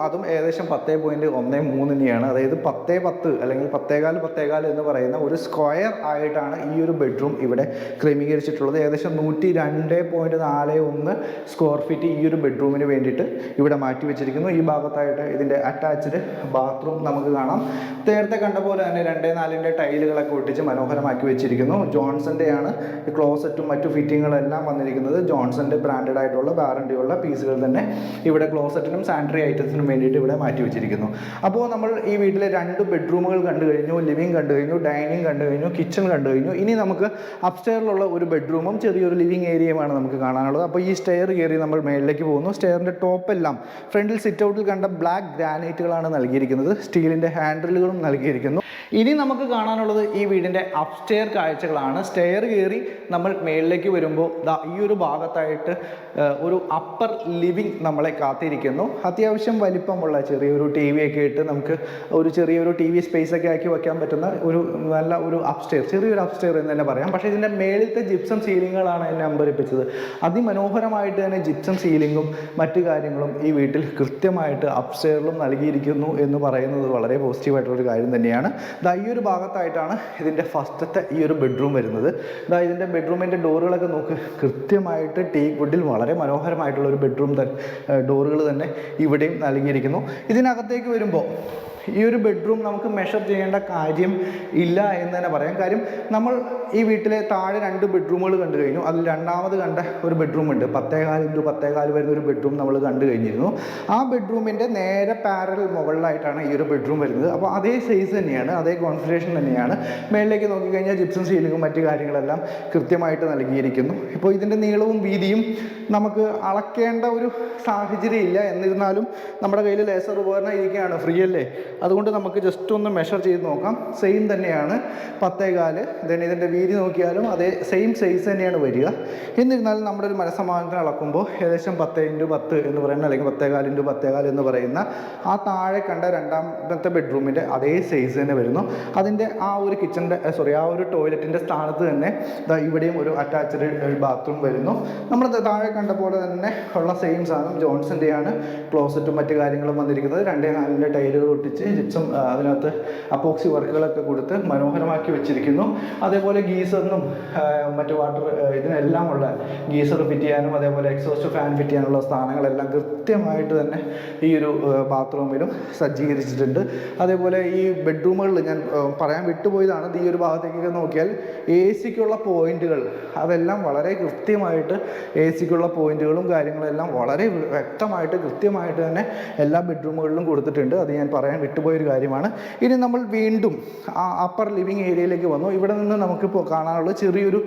അതും ഏകദേശം 10.13 തന്നെയാണ്. അതായത് 10-10 അല്ലെങ്കിൽ 10-10 എന്ന് പറയുന്ന ഒരു സ്ക്വയർ ആയിട്ടാണ് ഈ ഒരു ബെഡ്റൂം ഇവിടെ ക്രമീകരിച്ചിട്ടുള്ളത്. ഏകദേശം 102.41 സ്ക്വയർ ഫീറ്റ് ഈ ഒരു ബെഡ്റൂമിന് വേണ്ടിയിട്ട് ഇവിടെ മാറ്റി വെച്ചിരിക്കുന്നു. ഈ ഭാഗത്തായിട്ട് ഇതിൻ്റെ അറ്റാച്ച്ഡ് ബാത്റൂം നമുക്ക് കാണാം. നേരത്തെ കണ്ട പോലെ തന്നെ 2-4 ടൈലുകളൊക്കെ ഒട്ടിച്ച് മനോഹരമാക്കി വെച്ചിരിക്കുന്നു. ജോൺസൻ്റെയാണ് ക്ലോസറ്റും മറ്റു ഫിറ്റിങ്ങുകളെല്ലാം വന്നിരിക്കുന്നത്. ജോൺസൻ്റെ ബ്രാൻഡഡ് ആയിട്ടുള്ള വാറണ്ടിയുള്ള പീസുകൾ തന്നെ ഇവിടെ ക്ലോസറ്റിനും സാനിറ്ററി ഐറ്റംസിനും വേണ്ടിയിട്ട് ഇവിടെ മാറ്റി വെച്ചിരിക്കുന്നു. അപ്പോൾ നമ്മൾ ഈ വീട്ടിലെ 2 ബെഡ്റൂമുകൾ കണ്ടു കഴിഞ്ഞു, ലിവിങ് കണ്ടു കഴിഞ്ഞു, ഡൈനിങ് കണ്ടു കഴിഞ്ഞു, കിച്ചൺ കണ്ടു കഴിഞ്ഞു. ഇനി നമുക്ക് അപ്സ്റ്റെയറിലുള്ള ഒരു ബെഡ്റൂമും ചെറിയൊരു ലിവിങ് ഏരിയയുമാണ് നമുക്ക് കാണാനുള്ളത്. അപ്പോൾ ഈ സ്റ്റെയർ കയറി നമ്മൾ മേളിലേക്ക് പോകുന്നു. സ്റ്റെയറിൻ്റെ ടോപ്പെല്ലാം ഫ്രണ്ടിൽ സിറ്റ് ഔട്ടിൽ കണ്ട ബ്ലാക്ക് ഗ്രാനൈറ്റുകളാണ് നൽകിയിരിക്കുന്നത്. സ്റ്റീലിൻ്റെ ഹാൻഡിലുകളും നൽകിയിരിക്കുന്നു. ഇനി നമുക്ക് കാണാനുള്ളത് ഈ വീടിൻ്റെ അപ്സ്റ്റെയർ കാഴ്ചകളാണ്. സ്റ്റെയർ കയറി നമ്മൾ മേളിലേക്ക് വരുമ്പോൾ ഈ ഒരു ഭാഗത്തായിട്ട് ഒരു അപ്പർ ലിവിങ് നമ്മളെ കാത്തിരിക്കുന്നു. അത്യാവശ്യം വലിപ്പമുള്ള ചെറിയൊരു TV ഒക്കെ ഇട്ട് നമുക്ക് ഒരു ചെറിയൊരു TV സ്പേസൊക്കെ ആക്കി വയ്ക്കാൻ പറ്റുന്ന ഒരു നല്ല ഒരു അപ്സ്റ്റെയർ, ചെറിയൊരു അപ്സ്റ്റെയർ എന്ന് തന്നെ പറയാം. പക്ഷേ ഇതിൻ്റെ മേളിലത്തെ ജിപ്സം സീലിങ്ങുകളാണ് എന്നെ അമ്പരിപ്പിച്ചത്. അതിമനോഹരമായിട്ട് തന്നെ ജിപ്സം സീലിങ്ങും മറ്റു കാര്യങ്ങളും ഈ വീട്ടിൽ കൃത്യമായിട്ട് അപ്സ്റ്റെയറിലും നൽകിയിരിക്കുന്നു എന്ന് പറയുന്നത് വളരെ പോസിറ്റീവായിട്ടുള്ളൊരു കാര്യം തന്നെയാണ്. ഈ ഒരു ഭാഗത്തായിട്ടാണ് ഇതിൻ്റെ ഫസ്റ്റത്തെ ഈ ഒരു ബെഡ്റൂം വരുന്നത്. ഇതിൻ്റെ ബെഡ്റൂമിൻ്റെ ഡോറുകളൊക്കെ നോക്ക്, കൃത്യമായിട്ട് ടീക്ക് വുഡിൽ വളരെ മനോഹരമായിട്ടുള്ളൊരു ബെഡ്റൂം ഡോറുകൾ തന്നെ ഇവിടെയും നൽകിയിരിക്കുന്നു. ഇതിനകത്തേക്ക് വരുമ്പോൾ ഈ ഒരു ബെഡ്റൂം നമുക്ക് മെഷർ ചെയ്യേണ്ട കാര്യം ഇല്ല എന്ന് തന്നെ പറയാം. കാര്യം നമ്മൾ ഈ വീട്ടിലെ താഴെ 2 ബെഡ്റൂമുകൾ കണ്ടു കഴിഞ്ഞു. അതിൽ രണ്ടാമത് കണ്ട ഒരു ബെഡ്റൂം ഉണ്ട്, 10.4x10 വരുന്ന ഒരു ബെഡ്റൂം നമ്മൾ കണ്ടു കഴിഞ്ഞിരുന്നു. ആ ബെഡ്റൂമിൻ്റെ നേരെ പാരലൽ മുകളിലായിട്ടാണ് ഈ ഒരു ബെഡ്റൂം വരുന്നത്. അപ്പോൾ അതേ സൈസ് തന്നെയാണ്, അതേ കോൺഫിഗറേഷൻ തന്നെയാണ്. മേളിലേക്ക് നോക്കിക്കഴിഞ്ഞാൽ ജിപ്സം സീലിങ്ങും മറ്റു കാര്യങ്ങളെല്ലാം കൃത്യമായിട്ട് നൽകിയിരിക്കുന്നു. ഇപ്പോൾ ഇതിൻ്റെ നീളവും വീതിയും നമുക്ക് അളക്കേണ്ട ഒരു സാഹചര്യം ഇല്ല. എന്നിരുന്നാലും നമ്മുടെ കയ്യിൽ ലേസർ ഉപകരണം ഇരിക്കുകയാണ്, ഫ്രീ അല്ലേ, അതുകൊണ്ട് നമുക്ക് ജസ്റ്റ് ഒന്ന് മെഷർ ചെയ്ത് നോക്കാം. സെയിം തന്നെയാണ് 10.4. ദെൻ ഇതിൻ്റെ വീതി നോക്കിയാലും അതേ സെയിം സൈസ് തന്നെയാണ് വരിക. എന്നിരുന്നാലും നമ്മുടെ ഒരു മനസ്സമാധാനത്തിന് അളക്കുമ്പോൾ ഏകദേശം 10x10 എന്ന് പറയുന്ന, അല്ലെങ്കിൽ 10.4x10 എന്ന് പറയുന്ന ആ താഴെ കണ്ട രണ്ടാമത്തെ ബെഡ്റൂമിൻ്റെ അതേ സൈസ് തന്നെ വരുന്നു. അതിൻ്റെ ആ ഒരു ആ ഒരു ടോയ്ലറ്റിൻ്റെ സ്ഥാനത്ത് തന്നെ ഇവിടെയും ഒരു അറ്റാച്ച്ഡ് ബാത്റൂം വരുന്നു. നമ്മൾ താഴെ കണ്ട പോലെ തന്നെ ഉള്ള സെയിം സാധനം ജോൺസൻ്റെയാണ്. ക്ലോസറ്റും മറ്റു കാര്യങ്ങളും വന്നിരിക്കുന്നത്. 2-4 ടൈലുകൾ ഒട്ടിച്ച് ജിപ്സം അതിനകത്ത് അപ്പോക്സി വർക്കുകളൊക്കെ കൊടുത്ത് മനോഹരമാക്കി വെച്ചിരിക്കുന്നു. അതേപോലെ ഗീസറിനും മറ്റു വാട്ടർ ഇതിനെല്ലാം ഉള്ള ഗീസർ ഫിറ്റ് ചെയ്യാനും അതേപോലെ എക്സോസ്റ്റ് ഫാൻ ഫിറ്റ് ചെയ്യാനുള്ള സ്ഥാനങ്ങളെല്ലാം കൃത്യമായിട്ട് തന്നെ ഈ ഒരു ബാത്റൂമിലും സജ്ജീകരിച്ചിട്ടുണ്ട്. അതേപോലെ ഈ ബെഡ്റൂമുകളിൽ ഞാൻ പറയാൻ വിട്ടുപോയതാണ്, ഈ ഒരു ഭാഗത്തേക്കൊക്കെ നോക്കിയാൽ AC-ക്കുള്ള പോയിന്റുകൾ അതെല്ലാം വളരെ കൃത്യമായിട്ട് AC-ക്കുള്ള പോയിന്റുകളും കാര്യങ്ങളെല്ലാം വളരെ വ്യക്തമായിട്ട് കൃത്യമായിട്ട് തന്നെ എല്ലാ ബെഡ്റൂമുകളിലും കൊടുത്തിട്ടുണ്ട്. അത് ഞാൻ പറയാൻ വിട്ടുപോയൊരു കാര്യമാണ്. ഇനി നമ്മൾ വീണ്ടും ആ അപ്പർ ലിവിങ് ഏരിയയിലേക്ക് വന്നു. ഇവിടെ നിന്ന് നമുക്കിപ്പോൾ കാണാനുള്ളത് ചെറിയൊരു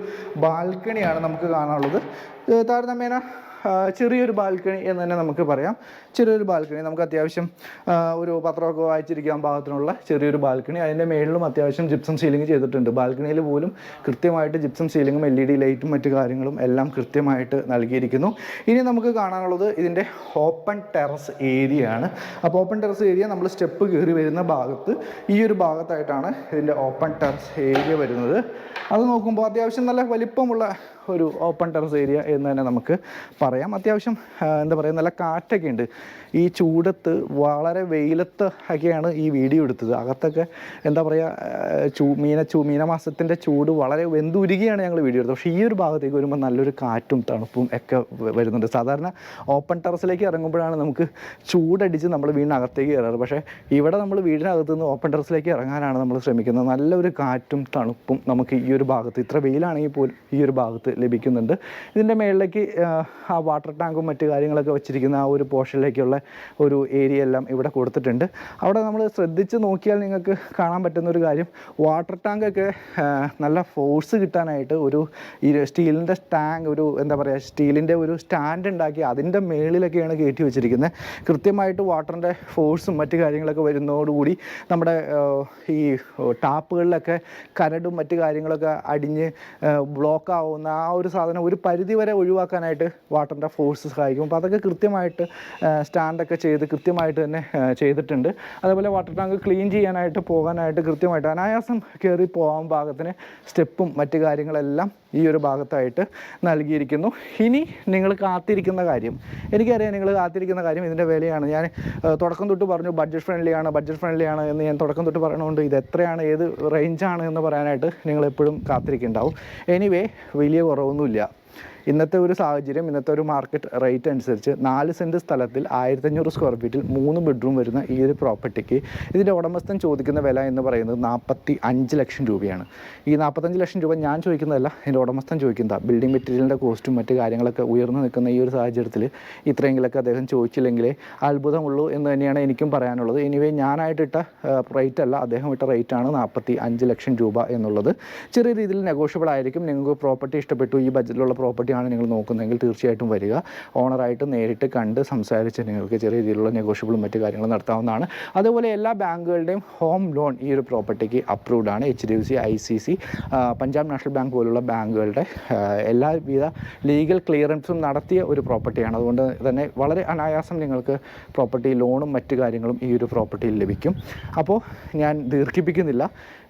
ബാൽക്കണിയാണ് നമുക്ക് കാണാനുള്ളത്. താരതമ്യേന ചെറിയൊരു ബാൽക്കണി എന്ന് തന്നെ നമുക്ക് പറയാം. ചെറിയൊരു ബാൽക്കണി, നമുക്ക് അത്യാവശ്യം ഒരു പത്രമൊക്കെ വായിച്ചിരിക്കാൻ പാകത്തിനുള്ള ചെറിയൊരു ബാൽക്കണി. അതിൻ്റെ മേളിലും അത്യാവശ്യം ജിപ്സം സീലിംഗ് ചെയ്തിട്ടുണ്ട്. ബാൽക്കണിയിൽ പോലും കൃത്യമായിട്ട് ജിപ്സം സീലിങ്ങും LED ലൈറ്റും മറ്റു കാര്യങ്ങളും എല്ലാം കൃത്യമായിട്ട് നൽകിയിരിക്കുന്നു. ഇനി നമുക്ക് കാണാനുള്ളത് ഇതിൻ്റെ ഓപ്പൺ ടെറസ് ഏരിയ ആണ്. അപ്പോൾ ഓപ്പൺ ടെറസ് ഏരിയ നമ്മൾ സ്റ്റെപ്പ് കയറി വരുന്ന ഭാഗത്ത് ഈ ഒരു ഭാഗത്തായിട്ടാണ് ഇതിൻ്റെ ഓപ്പൺ ടെറസ് ഏരിയ വരുന്നത്. അത് നോക്കുമ്പോൾ അത്യാവശ്യം നല്ല വലിപ്പമുള്ള ഒരു ഓപ്പൺ ടെറസ് ഏരിയ എന്ന് തന്നെ നമുക്ക് പറയാം. അത്യാവശ്യം എന്താ പറയുക, നല്ല കാറ്റൊക്കെ ഉണ്ട്. ഈ ചൂടത്ത് വളരെ വെയിലത്ത് ഒക്കെയാണ് ഈ വീഡിയോ എടുത്തത്. അകത്തൊക്കെ എന്താ പറയുക, മീനമാസത്തിൻ്റെ ചൂട് വളരെ വെന്തുരുകിയാണ് ഞങ്ങൾ വീഡിയോ എടുത്തത്. പക്ഷേ ഈ ഒരു ഭാഗത്തേക്ക് വരുമ്പോൾ നല്ലൊരു കാറ്റും തണുപ്പും ഒക്കെ വരുന്നുണ്ട്. സാധാരണ ഓപ്പൺ ടെറസിലേക്ക് ഇറങ്ങുമ്പോഴാണ് നമുക്ക് ചൂടടിച്ച് നമ്മൾ വീടിനകത്തേക്ക് കയറാറ്. പക്ഷേ ഇവിടെ നമ്മൾ വീടിനകത്ത് നിന്ന് ഓപ്പൺ ടെറസിലേക്ക് ഇറങ്ങാനാണ് നമ്മൾ ശ്രമിക്കുന്നത്. നല്ലൊരു കാറ്റും തണുപ്പും നമുക്ക് ഈ ഒരു ഭാഗത്ത്, ഇത്ര വെയിലാണെങ്കിൽ പോലും ഈ ഒരു ഭാഗത്ത് ലഭിക്കുന്നുണ്ട്. ഇതിൻ്റെ മേളിലേക്ക് ആ വാട്ടർ ടാങ്കും മറ്റു കാര്യങ്ങളൊക്കെ വെച്ചിരിക്കുന്ന ആ ഒരു പോർഷനിലേക്കുള്ള ഒരു ഏരിയ എല്ലാം ഇവിടെ കൊടുത്തിട്ടുണ്ട്. അവിടെ നമ്മൾ ശ്രദ്ധിച്ച് നോക്കിയാൽ നിങ്ങൾക്ക് കാണാൻ പറ്റുന്ന ഒരു കാര്യം, വാട്ടർ ടാങ്കൊക്കെ നല്ല ഫോഴ്സ് കിട്ടാനായിട്ട് ഒരു സ്റ്റീലിൻ്റെ ടാങ്ക്, ഒരു എന്താ പറയുക, സ്റ്റീലിൻ്റെ ഒരു സ്റ്റാൻഡ് ഉണ്ടാക്കി അതിൻ്റെ മേളിലൊക്കെയാണ് കയറ്റി വെച്ചിരിക്കുന്നത്. കൃത്യമായിട്ട് വാട്ടറിൻ്റെ ഫോഴ്സും മറ്റു കാര്യങ്ങളൊക്കെ വരുന്നതോടുകൂടി നമ്മുടെ ഈ ടാപ്പുകളിലൊക്കെ കരടും മറ്റു കാര്യങ്ങളൊക്കെ അടിഞ്ഞ് ബ്ലോക്ക് ആവുന്ന ആ ഒരു സാധനം ഒരു പരിധി വരെ ഒഴിവാക്കാനായിട്ട് വാട്ടറിൻ്റെ ഫോഴ്സ് സഹായിക്കും. അപ്പോൾ അതൊക്കെ കൃത്യമായിട്ട് സ്റ്റാൻഡൊക്കെ ചെയ്ത് കൃത്യമായിട്ട് തന്നെ ചെയ്തിട്ടുണ്ട്. അതേപോലെ വാട്ടർ ടാങ്ക് ക്ലീൻ ചെയ്യാനായിട്ട് പോകാനായിട്ട് കൃത്യമായിട്ട് അനായാസം കയറി പോകാൻ പാകത്തിന് സ്റ്റെപ്പും മറ്റു കാര്യങ്ങളെല്ലാം ഈ ഒരു ഭാഗത്തായിട്ട് നൽകിയിരിക്കുന്നു. ഇനി നിങ്ങൾ കാത്തിരിക്കുന്ന കാര്യം, എനിക്കറിയാം നിങ്ങൾ കാത്തിരിക്കുന്ന കാര്യം ഇതിൻ്റെ വിലയാണ്. ഞാൻ തുടക്കം തൊട്ട് പറഞ്ഞു ബഡ്ജറ്റ് ഫ്രണ്ട്ലി ആണ് എന്ന് ഞാൻ തുടക്കം തൊട്ട് പറയണതുകൊണ്ട് ഇത് എത്രയാണ്, ഏത് റേഞ്ചാണ് എന്ന് പറയാനായിട്ട് നിങ്ങൾ എപ്പോഴും കാത്തിരിക്കുന്നുണ്ടാവും. എനിവേ, വലിയ കുറവൊന്നുമില്ല. ഇന്നത്തെ ഒരു സാഹചര്യം, ഇന്നത്തെ ഒരു മാർക്കറ്റ് റേറ്റ് അനുസരിച്ച് 4 സെൻറ്റ് സ്ഥലത്തിൽ 1500 സ്ക്വയർ ഫീറ്റിൽ 3 ബെഡ്റൂം വരുന്ന ഈ ഒരു പ്രോപ്പർട്ടിക്ക് ഇതിൻ്റെ ഉടമസ്ഥൻ ചോദിക്കുന്ന വില എന്ന് പറയുന്നത് 45 ലക്ഷം രൂപയാണ്. ഈ 45 ലക്ഷം രൂപ ഞാൻ ചോദിക്കുന്നതല്ല, ഇതിൻ്റെ ഉടമസ്ഥൻ ചോദിക്കുന്നതാണ്. ബിൽഡിംഗ് മെറ്റീരിയലിൻ്റെ കോസ്റ്റും മറ്റു കാര്യങ്ങളൊക്കെ ഉയർന്നു നിൽക്കുന്ന ഈ ഒരു സാഹചര്യത്തിൽ ഇത്രയെങ്കിലൊക്കെ അദ്ദേഹം ചോദിച്ചില്ലെങ്കിലേ അത്ഭുതമുള്ളൂ എന്ന് തന്നെയാണ് എനിക്കും പറയാനുള്ളത്. എനിവേ, ഞാനായിട്ടിട്ട റേറ്റ് അല്ല, അദ്ദേഹം ഇട്ട റേറ്റാണ് 45 ലക്ഷം രൂപ എന്നുള്ളത്. ചെറിയ രീതിയിൽ നെഗോഷ്യബിൾ ആയിരിക്കും. നിങ്ങൾക്ക് പ്രോപ്പർട്ടി ഇഷ്ടപ്പെട്ടു, ഈ ബഡ്ജറ്റിലുള്ള പ്രോപ്പർട്ടി നിങ്ങൾ നോക്കുന്നതെങ്കിൽ തീർച്ചയായിട്ടും വരിക. ഓണറായിട്ട് നേരിട്ട് കണ്ട് സംസാരിച്ച് നിങ്ങൾക്ക് ചെറിയ രീതിയിലുള്ള നെഗോഷ്യബിളും മറ്റു കാര്യങ്ങളും നടത്താവുന്നതാണ്. അതുപോലെ എല്ലാ ബാങ്കുകളുടെയും ഹോം ലോൺ ഈ ഒരു പ്രോപ്പർട്ടിക്ക് അപ്രൂവ്ഡ് ആണ്. HDFC, ICC, Punjab national bank പോലുള്ള ബാങ്കുകളുടെ എല്ലാവിധ ലീഗൽ ക്ലിയറൻസും നടത്തിയ ഒരു പ്രോപ്പർട്ടിയാണ്. അതുകൊണ്ട് തന്നെ വളരെ അനായാസം നിങ്ങൾക്ക് പ്രോപ്പർട്ടി ലോണും മറ്റു കാര്യങ്ങളും ഈ ഒരു പ്രോപ്പർട്ടിയിൽ ലഭിക്കും. അപ്പോൾ ഞാൻ ദീർഘിപ്പിക്കുന്നില്ല.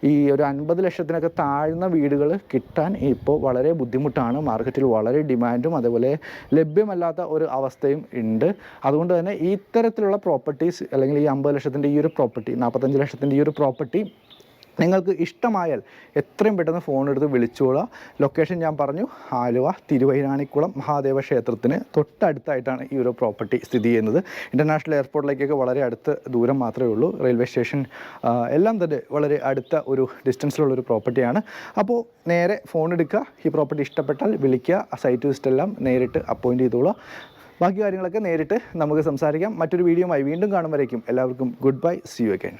ഈ ഒരു 50 ലക്ഷത്തിനൊക്കെ താഴ്ന്ന വീടുകൾ കിട്ടാൻ ഇപ്പോൾ വളരെ ബുദ്ധിമുട്ടാണ്. മാർക്കറ്റിൽ വളരെ ഡിമാൻഡും അതേപോലെ ലഭ്യമല്ലാത്ത ഒരു അവസ്ഥയും ഉണ്ട്. അതുകൊണ്ട് തന്നെ ഈ ഇത്തരത്തിലുള്ള പ്രോപ്പർട്ടീസ്, അല്ലെങ്കിൽ ഈ 50 ലക്ഷത്തിൻ്റെ ഈ ഒരു പ്രോപ്പർട്ടി, 45 ലക്ഷത്തിൻ്റെ ഈ ഒരു പ്രോപ്പർട്ടി നിങ്ങൾക്ക് ഇഷ്ടമായാൽ എത്രയും പെട്ടെന്ന് ഫോൺ എടുത്ത് വിളിച്ചോളുക. ലൊക്കേഷൻ ഞാൻ പറഞ്ഞു, ആലുവ തിരുവൈരാണിക്കുളം മഹാദേവ ക്ഷേത്രത്തിന് തൊട്ടടുത്തായിട്ടാണ് ഈ ഒരു പ്രോപ്പർട്ടി സ്ഥിതി ചെയ്യുന്നത്. ഇൻ്റർനാഷണൽ എയർപോർട്ടിലേക്കൊക്കെ വളരെ അടുത്ത ദൂരം മാത്രമേ ഉള്ളൂ. റെയിൽവേ സ്റ്റേഷൻ എല്ലാം തന്നെ വളരെ അടുത്ത ഒരു ഡിസ്റ്റൻസിലുള്ളൊരു പ്രോപ്പർട്ടിയാണ്. അപ്പോൾ നേരെ ഫോൺ എടുക്കുക, ഈ പ്രോപ്പർട്ടി ഇഷ്ടപ്പെട്ടാൽ വിളിക്കുക, സൈറ്റ് വിസിറ്റ് എല്ലാം നേരിട്ട് അപ്പോയിൻറ്റ് ചെയ്തോളുക. ബാക്കി കാര്യങ്ങളൊക്കെ നേരിട്ട് നമുക്ക് സംസാരിക്കാം. മറ്റൊരു വീഡിയോയുമായി വീണ്ടും കാണുമ്പോഴേക്കും എല്ലാവർക്കും goodbye, see you again.